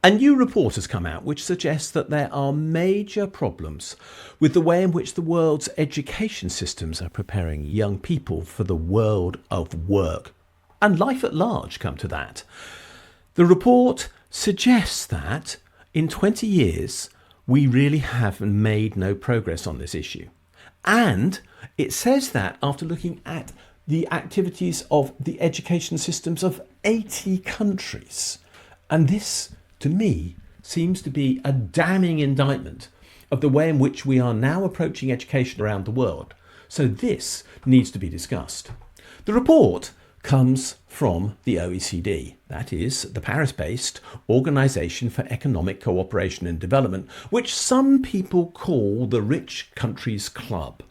A new report has come out which suggests that there are major problems with the way in which the world's education systems are preparing young people for the world of work and life at large, come to that. The report suggests that in 20 years we really have made no progress on this issue. And it says that after looking at the activities of the education systems of 80 countries. And this, to me, seems to be a damning indictment of the way in which we are now approaching education around the world. So this needs to be discussed. The report comes from the OECD, that is, the Paris-based Organisation for Economic Cooperation and Development, which some people call the Rich Countries Club.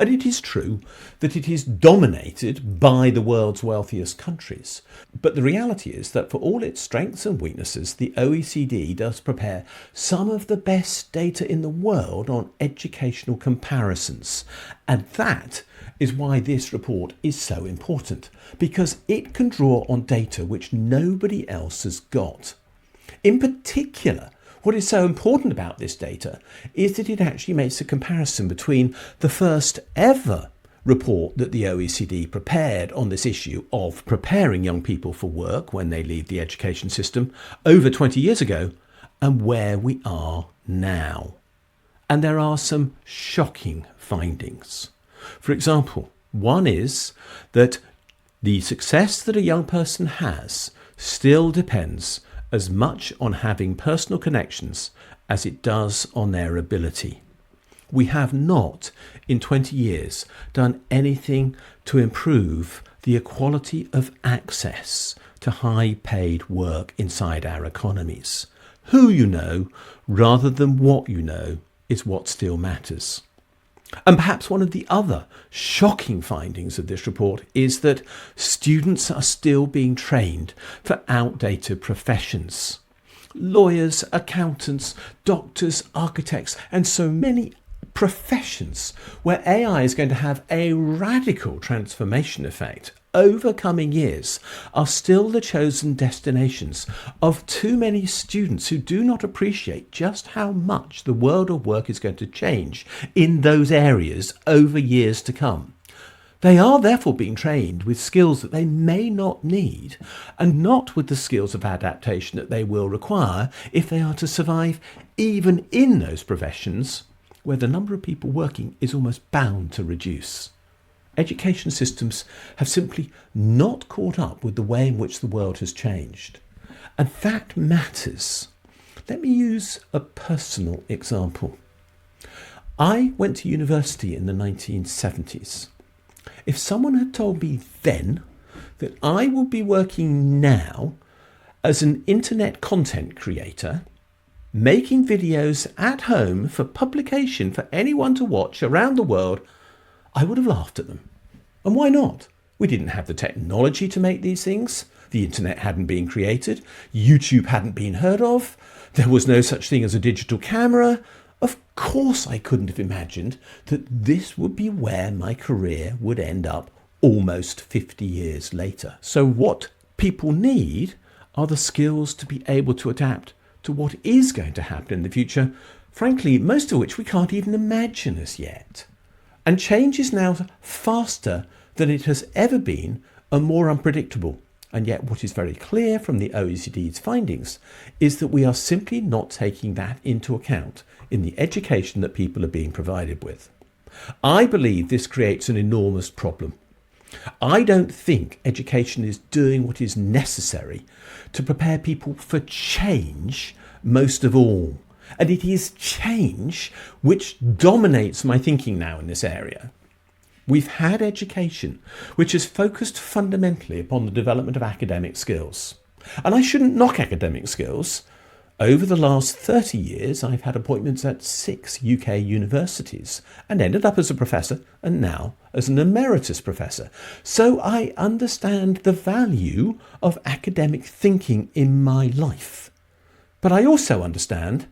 And it is true that it is dominated by the world's wealthiest countries. But the reality is that for all its strengths and weaknesses, the OECD does prepare some of the best data in the world on educational comparisons. And that is why this report is so important, because it can draw on data which nobody else has got. In particular, what is so important about this data is that it actually makes a comparison between the first ever report that the OECD prepared on this issue of preparing young people for work when they leave the education system over 20 years ago and where we are now. And there are some shocking findings. For example, one is that the success that a young person has still depends as much on having personal connections as it does on their ability. We have not, in 20 years, done anything to improve the equality of access to high-paid work inside our economies. Who you know, rather than what you know, is what still matters. And perhaps one of the other shocking findings of this report is that students are still being trained for outdated professions. Lawyers, accountants, doctors, architects, and so many professions where AI is going to have a radical transformation effect over coming years are still the chosen destinations of too many students who do not appreciate just how much the world of work is going to change in those areas over years to come. They are therefore being trained with skills that they may not need and not with the skills of adaptation that they will require if they are to survive even in those professions where the number of people working is almost bound to reduce. Education systems have simply not caught up with the way in which the world has changed. And that matters. Let me use a personal example. I went to university in the 1970s. If someone had told me then that I would be working now as an internet content creator, making videos at home for publication for anyone to watch around the world, I would have laughed at them. And why not? We didn't have the technology to make these things. The internet hadn't been created. YouTube hadn't been heard of. There was no such thing as a digital camera. Of course I couldn't have imagined that this would be where my career would end up almost 50 years later. So what people need are the skills to be able to adapt to what is going to happen in the future, frankly, most of which we can't even imagine as yet. And change is now faster than it has ever been and more unpredictable. And yet what is very clear from the OECD's findings is that we are simply not taking that into account in the education that people are being provided with. I believe this creates an enormous problem. I don't think education is doing what is necessary to prepare people for change most of all. And it is change which dominates my thinking now in this area. We've had education which has focused fundamentally upon the development of academic skills. And I shouldn't knock academic skills. Over the last 30 years, I've had appointments at 6 UK universities and ended up as a professor and now as an emeritus professor. So I understand the value of academic thinking in my life. But I also understand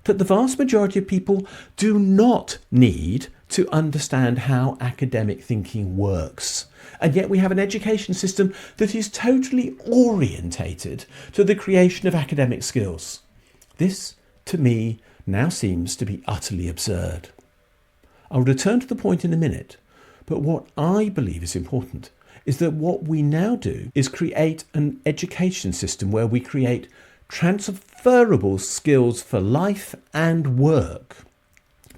that the vast majority of people do not need to understand how academic thinking works. And yet we have an education system that is totally orientated to the creation of academic skills. This, to me, now seems to be utterly absurd. I'll return to the point in a minute, but what I believe is important is that what we now do is create an education system where we create transferable skills for life and work.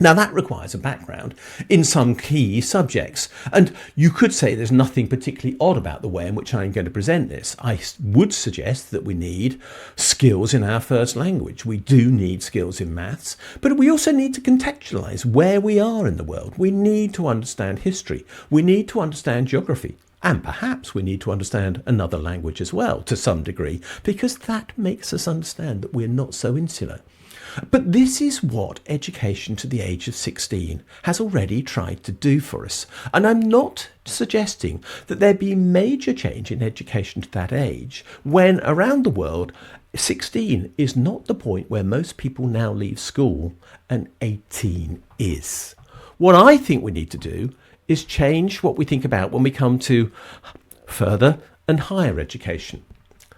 Now that requires a background in some key subjects, and you could say there's nothing particularly odd about the way in which I'm going to present this. I would suggest that we need skills in our first language. We do need skills in maths, but we also need to contextualise where we are in the world. We need to understand history. We need to understand geography. And perhaps we need to understand another language as well, to some degree, because that makes us understand that we're not so insular. But this is what education to the age of 16 has already tried to do for us. And I'm not suggesting that there be major change in education to that age, when around the world, 16 is not the point where most people now leave school, and 18 is. What I think we need to do is change what we think about when we come to further and higher education.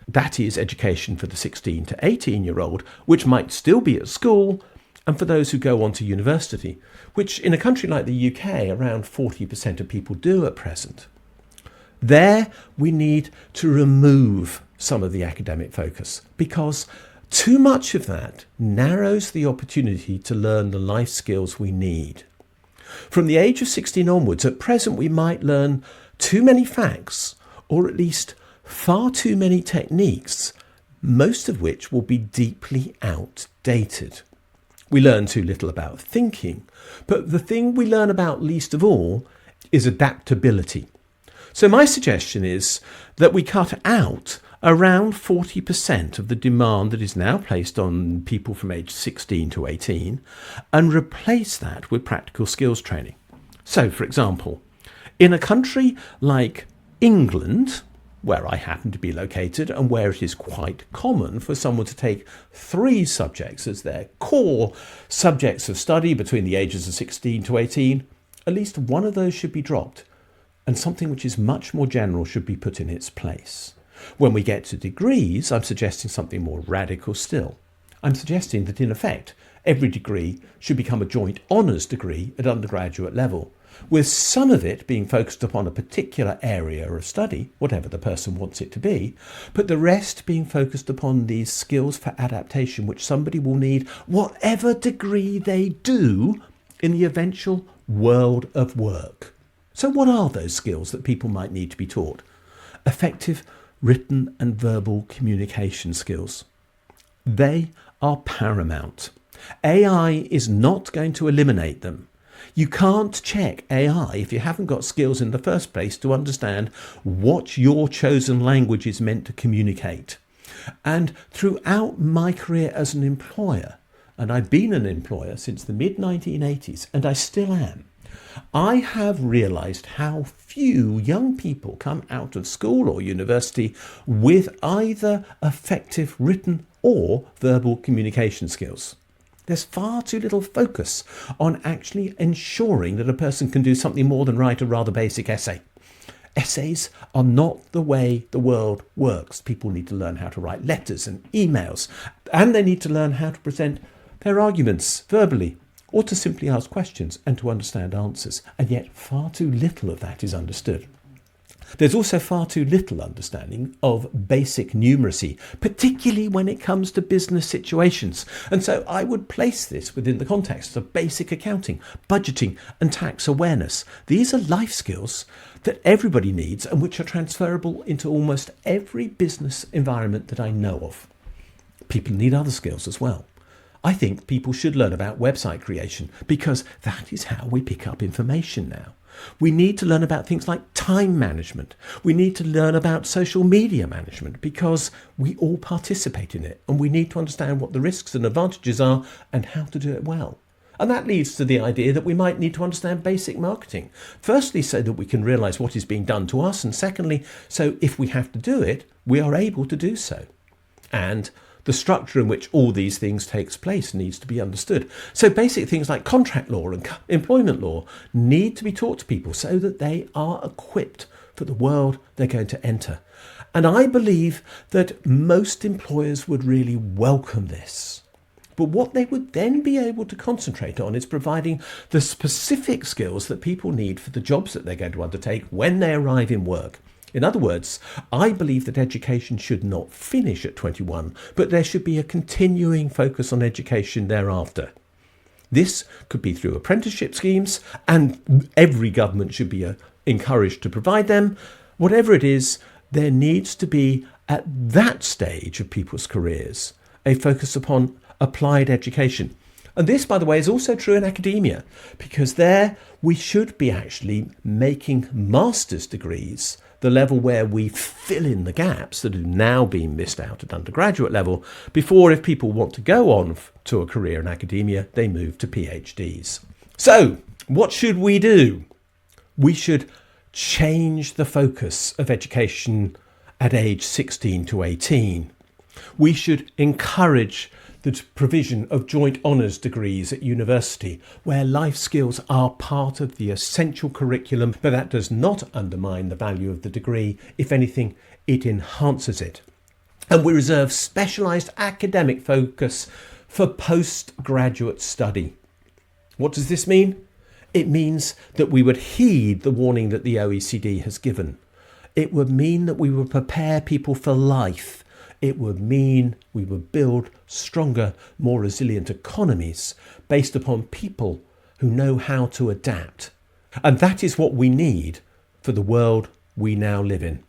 That is education for the 16 to 18-year-old, which might still be at school, and for those who go on to university, which in a country like the UK, around 40% of people do at present. There, we need to remove some of the academic focus, because too much of that narrows the opportunity to learn the life skills we need. From the age of 16 onwards, at present we might learn too many facts, or at least far too many techniques, most of which will be deeply outdated. We learn too little about thinking, but the thing we learn about least of all is adaptability. So my suggestion is that we cut out around 40% of the demand that is now placed on people from age 16 to 18 and replace that with practical skills training. So, for example, in a country like England, where I happen to be located and where it is quite common for someone to take 3 subjects as their core subjects of study between the ages of 16 to 18, at least one of those should be dropped, and something which is much more general should be put in its place. When we get to degrees, I'm suggesting something more radical still. I'm suggesting that, in effect, every degree should become a joint honours degree at undergraduate level, with some of it being focused upon a particular area of study, whatever the person wants it to be, but the rest being focused upon these skills for adaptation which somebody will need whatever degree they do in the eventual world of work. So what are those skills that people might need to be taught? Effective written and verbal communication skills. They are paramount. AI is not going to eliminate them. You can't check AI if you haven't got skills in the first place to understand what your chosen language is meant to communicate. And throughout my career as an employer, and I've been an employer since the mid-1980s, and I still am, I have realised how few young people come out of school or university with either effective written or verbal communication skills. There's far too little focus on actually ensuring that a person can do something more than write a rather basic essay. Essays are not the way the world works. People need to learn how to write letters and emails, and they need to learn how to present their arguments verbally, or to simply ask questions and to understand answers. And yet far too little of that is understood. There's also far too little understanding of basic numeracy, particularly when it comes to business situations. And so I would place this within the context of basic accounting, budgeting and tax awareness. These are life skills that everybody needs and which are transferable into almost every business environment that I know of. People need other skills as well. I think people should learn about website creation because that is how we pick up information now. We need to learn about things like time management. We need to learn about social media management because we all participate in it, and we need to understand what the risks and advantages are and how to do it well. And that leads to the idea that we might need to understand basic marketing. Firstly, so that we can realise what is being done to us, and secondly, so if we have to do it, we are able to do so. And the structure in which all these things takes place needs to be understood. So basic things like contract law and employment law need to be taught to people so that they are equipped for the world they're going to enter. And I believe that most employers would really welcome this. But what they would then be able to concentrate on is providing the specific skills that people need for the jobs that they're going to undertake when they arrive in work. In other words, I believe that education should not finish at 21, but there should be a continuing focus on education thereafter. This could be through apprenticeship schemes, and every government should be encouraged to provide them. Whatever it is, there needs to be, at that stage of people's careers, a focus upon applied education. And this, by the way, is also true in academia, because there we should be actually making master's degrees the level where we fill in the gaps that have now been missed out at undergraduate level, before, if people want to go on to a career in academia, they move to PhDs. So, what should we do? We should change the focus of education at age 16 to 18. We should encourage the provision of joint honours degrees at university, where life skills are part of the essential curriculum, but that does not undermine the value of the degree. If anything, it enhances it. And we reserve specialised academic focus for postgraduate study. What does this mean? It means that we would heed the warning that the OECD has given. It would mean that we would prepare people for life. It would mean we would build stronger, more resilient economies based upon people who know how to adapt. And that is what we need for the world we now live in.